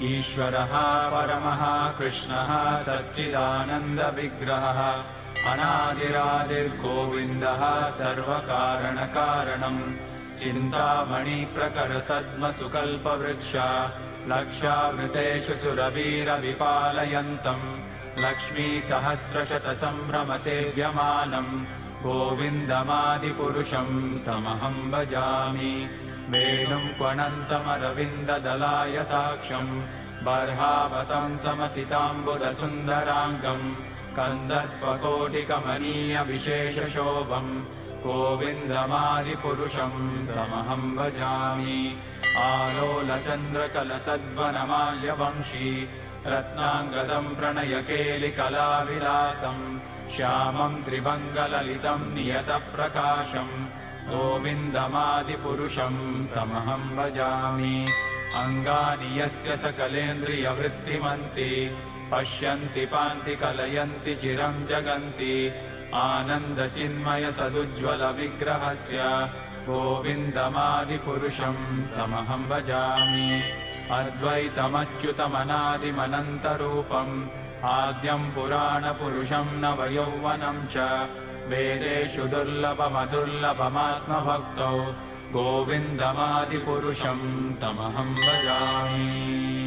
ईश्वरः परमः कृष्णः सच्चिदानन्दविग्रहः अनादिरादिर्गोविन्दः सर्वकारणकारणम् चिन्तामणिप्रकरसद्मसुकल्पवृक्ष लक्षावृतेषु सुरवीरविपालयन्तम् लक्ष्मीसहस्रशतसम्भ्रमसेव्यमानम् गोविन्दमादिपुरुषं तमहं भजामि। वेणुं क्वणन्तमरविन्ददलायताक्षं बर्हावतं समसिताम्बुदसुन्दराङ्गं कन्दर्पकोटिकमनीयविशेषशोभं गोविन्दमादिपुरुषं तमहं भजामि। आलोलचन्द्रकलसद्वनमाल्यवंशी रत्नाङ्गदं प्रणयकेलिकलाविलासं श्यामं त्रिभङ्गललितं नियतप्रकाशं गोविन्दमादिपुरुषं तमहं भजामि। अङ्गानि यस्य सकलेन्द्रियवृत्तिमन्ति पश्यन्ति पान्ति कलयन्ति चिरं जगन्ति आनन्दचिन्मयसदुज्ज्वलविग्रहस्य गोविन्दमादिपुरुषं तमहं भजामि। अद्वैतमच्युतमनादिमनन्तरूपम् आद्यं पुराणपुरुषं नवयौवनं च वेदेषु दुर्लभमदुर्लभमात्मभक्तौ गोविन्दमादिपुरुषं तमहं भजामि।